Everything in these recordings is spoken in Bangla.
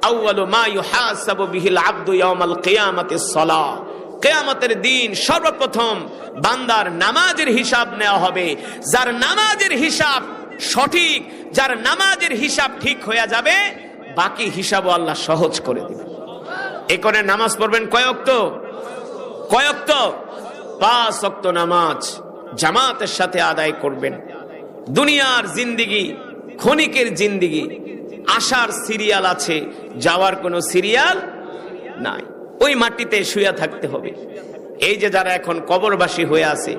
আউয়ালু মা ইউহাসাবু বিহিল আবদু ইয়াউমাল কিয়ামাতিস সালাহ, কিয়ামতের দিন সর্বপ্রথম বান্দার নামাজের হিসাব নেওয়া হবে। যার নামাজের হিসাব সঠিক, যার নামাজের হিসাব ঠিক হয়ে যাবে, বাকি হিসাবও আল্লাহ সহজ করে দিবেন। এই করে নামাজ পড়বেন কয় ওয়াক্ত? 5 ওয়াক্ত নামাজ জামাতের সাথে আদায় করবেন। দুনিয়ার জিন্দেগি ক্ষণিকের জিন্দেগি, আসার সিরিয়াল আছে, যাওয়ার কোনো সিরিয়াল নাই। ওই মাটিতে শুয়ে থাকতে হবে। এই যে যারা এখন কবরবাসী হয়ে আছে,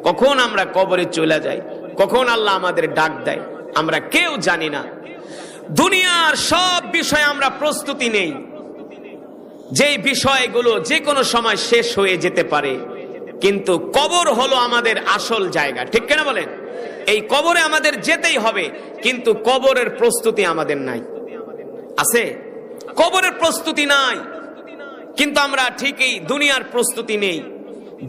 কখন আমরা কবরে চলে যাই, কখন আল্লাহ আমাদের ডাক দেয়, আমরা কেউ জানি না। দুনিয়ার সব বিষয়ে আমরা প্রস্তুতি নেই, যেই বিষয়গুলো যে কোনো সময় শেষ হয়ে যেতে পারে, কিন্তু কবর হলো আমাদের আসল জায়গা, ঠিক কিনা বলেন? এই কবরে আমাদের যেতেই হবে, কিন্তু কবরের প্রস্তুতি আমাদের নাই। আছে? কবরের প্রস্তুতি নাই, কিন্তু আমরা ঠিকই দুনিয়ার প্রস্তুতি নেই।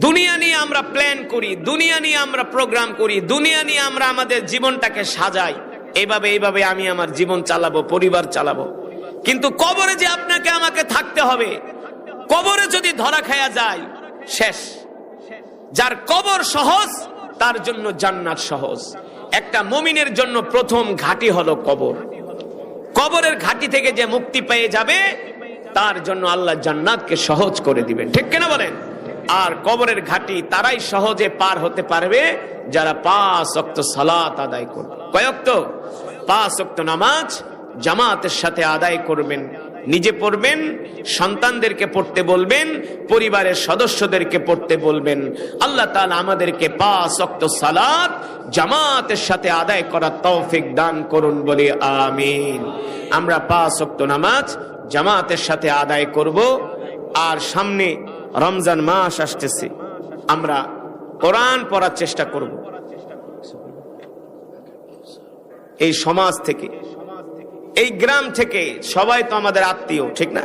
দুনিয়া নিয়ে আমরা প্ল্যান করি, দুনিয়া নিয়ে আমরা প্রোগ্রাম করি, দুনিয়া নিয়ে আমরা আমাদের জীবনটাকে সাজাই, এইভাবে আমি আমার জীবন চালাবো, পরিবার চালাবো। কিন্তু কবরে যে আপনাকে আমাকে থাকতে হবে, কবরে যদি ধরা খায়া যায় শেষ। যার কবর সহজ তার জন্য জান্নাত সহজ। একটা মুমিনের জন্য প্রথম ঘাঁটি হলো কবর। কবরের ঘাঁটি থেকে যে মুক্তি পেয়ে যাবে, তার জন্য আল্লাহ জান্নাতকে সহজ করে দিবেন, ঠিক কিনা বলেন? আর কবরের ঘাঁটি তারাই সহজে পার হতে পারবে যারা 5 ওয়াক্ত সালাত আদায় করবে। কয় ওয়াক্ত? 5 ওয়াক্ত নামাজ জামাতের সাথে আদায় করবেন। নিজে পড়বেন, সন্তানদেরকে পড়তে বলবেন, পরিবারের সদস্যদেরকে পড়তে বলবেন। আল্লাহ তাআলা আমাদেরকে 5 ওয়াক্ত সালাত জামাতের সাথে আদায় করার তৌফিক দান করুন, বলি আমিন। আমরা 5 ওয়াক্ত নামাজ জামাতের সাথে আদায় করব। আর সামনে রমজান মাস আসতেছে, আমরা কোরআন পড়ার চেষ্টা করব। এই সমাজ থেকে, এই গ্রাম থেকে, সবাই তো আমাদের আত্মীয়, ঠিক না?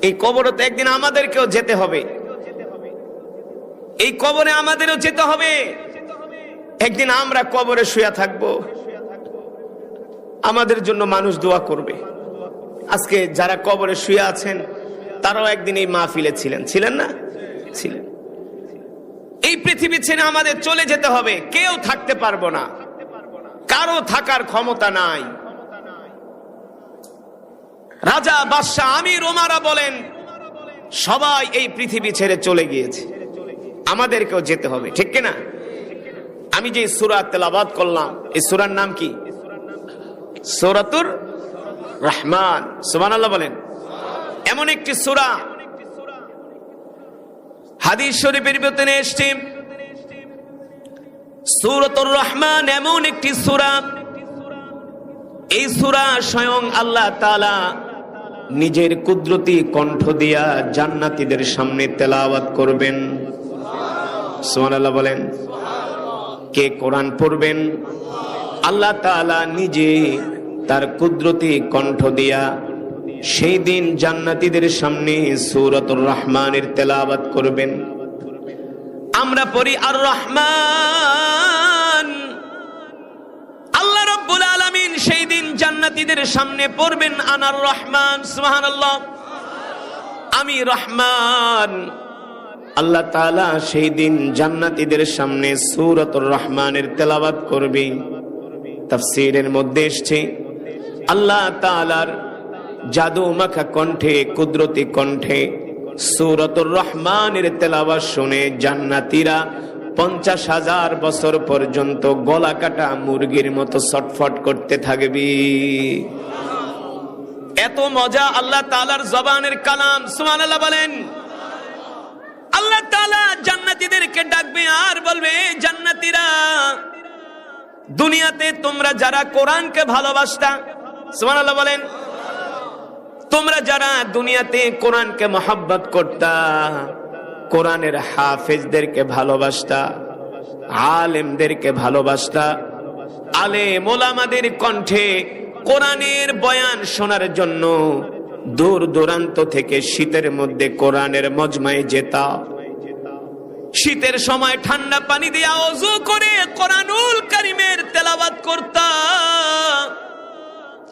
এই কবরে তো একদিন আমাদেরকেও যেতে হবে, এই কবরে আমাদেরও যেতে হবে। একদিন আমরা কবরে শুয়ে থাকব, আমাদের জন্য মানুষ দোয়া করবে। আজকে যারা কবরে শুয়ে আছেন তারাও একদিন এই মাহফিলে ছিলেন না? ছিলেন। এই পৃথিবী ছেড়ে আমাদের চলে যেতে হবে, কেউ থাকতে পারবো না, কারো থাকার ক্ষমতা নাই। রাজা, বাদশাহ, আমির, ওমারা বলেন, সবাই এই পৃথিবী ছেড়ে চলে গিয়েছে, আমাদেরকেও যেতে হবে, ঠিক কিনা? আমি যে সূরা তেলাওয়াত করলাম, এই সূরার নাম কি? সূরাতুর রহমান। সুবহানাল্লাহ বলেন। এমন একটি সূরা হাদিস শরীফের ভিতরে এসেছে, সূরাতুর রহমান এমন একটি সূরা, এই সূরা স্বয়ং আল্লাহ তাআলা নিজের কুদরতি কণ্ঠ দিয়া জান্নাতীদের সামনে তেলাওয়াত করবেন। সুবহানাল্লাহ বলেন। কে কোরআন পড়বেন? আল্লাহ তাআলা নিজে তার কুদরতি কণ্ঠ দিয়া সেই দিন জান্নাতীদের সামনে সূরাতুর রহমানের তেলাওয়াত করবেন। আমরা পড়ি আর রহমান, আল্লাহ রাব্বুল আলামিন সেই দিন জান্নাতীদের সামনে পড়বেন আনার রহমান। সুবহানাল্লাহ, আমি রহমান। আল্লাহ তাআলা সেই দিন জান্নাতীদের সামনে সূরাতুর রহমানের তেলাওয়াত করবে। তাফসীরের মধ্যে এসেছে, আল্লাহ তাআলার জাদু মাখা কণ্ঠে, কুদরতি কণ্ঠে সূরাতুর রহমানের তেলাওয়াত শুনে জান্নাতীরা 50,000 বছর পর্যন্ত গলা কাটা মুরগির মতো ছটফট করতে থাকবে। এত মজা আল্লাহ তাআলার জবানের কালাম। সুবহানাল্লাহ বলেন। আল্লাহ তাআলা জান্নাতীদেরকে ডাকবে আর বলবে, জান্নাতীরা, দুনিয়াতে তোমরা যারা কোরআনকে ভালোবাসতা, সুবহানাল্লাহ বলেন, তোমরা যারা দুনিয়াতে কোরআনকে মহব্বত করতা, কোরআনের হাফেজদেরকে ভালোবাসতা, আলেমদেরকে ভালোবাসতা, আলেম ওলামাদের কণ্ঠে কোরআনের বয়ান শোনার জন্য দূর দূরান্ত থেকে শীতের মধ্যে কোরআনের মজমায় যেতা, শীতের সময় ঠান্ডা পানি দিয়ে ওযু করে কোরআনুল কারীমের তেলাওয়াত করতা,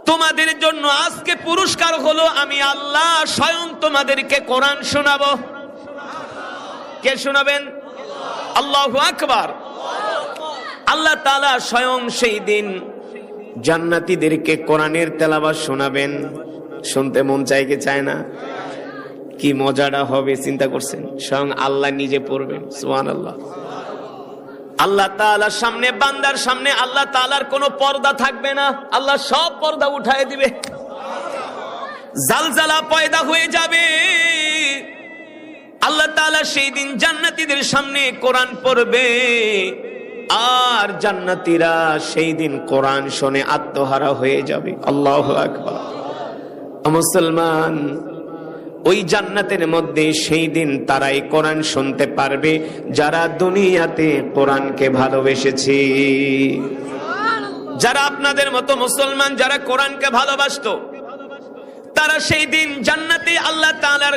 তোমাদের জন্য আজকে পুরস্কার হলো আমি আল্লাহ স্বয়ং তোমাদেরকে কোরআন শোনাবো। কে শোনাবেন? আল্লাহু আকবার। আল্লাহ তাআলা স্বয়ং সেই দিন জান্নাতীদেরকে কোরআনের তেলাওয়াত শোনাবেন। শুনতে মন চায় কি চায় না? কি মজাটা হবে চিন্তা করছেন? স্বয়ং আল্লাহ নিজে পড়বেন। সুবহানাল্লাহ। আল্লাহ তাআলার সামনে, বান্দার সামনে আল্লাহ তাআলার কোনো পর্দা থাকবে না। আল্লাহ সব পর্দা উঠায় দিবে, জালজালা পয়দা হয়ে যাবে। আল্লাহ তাআলা সেই দিন জান্নাতীদের সামনে কোরআন পড়বে, আর জান্নাতীরা সেই দিন কোরআন শুনে আত্মহারা হয়ে যাবে। আল্লাহু আকবার। মুসলমান, ওই জান্নাতের মধ্যে সেই দিন তারাই কোরআন শুনতে পারবে যারা দুনিয়াতে কোরআনকে ভালোবেসেছে। যারা আপনাদের মতো মুসলমান, যারা কোরআনকে ভালোবাসতো, তারা সেই দিন জান্নাতে আল্লাহ তাআলার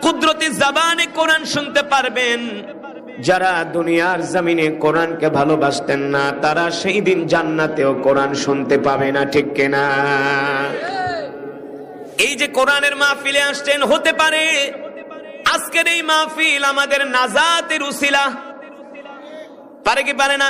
কুদরতি জবানে কোরআন শুনতে পারবেন। যারা দুনিয়ার জমিনে কোরআনকে ভালোবাসতেন না, তারা সেই দিন জান্নাতেও কোরআন শুনতে পাবে না। ঠিক কিনা? এই যে কোরআনের মাহফিলে আসছেন, হতে পারে আজকের এই মাহফিল আমাদের নাজাতের উসিলা। পারে কি পারে না?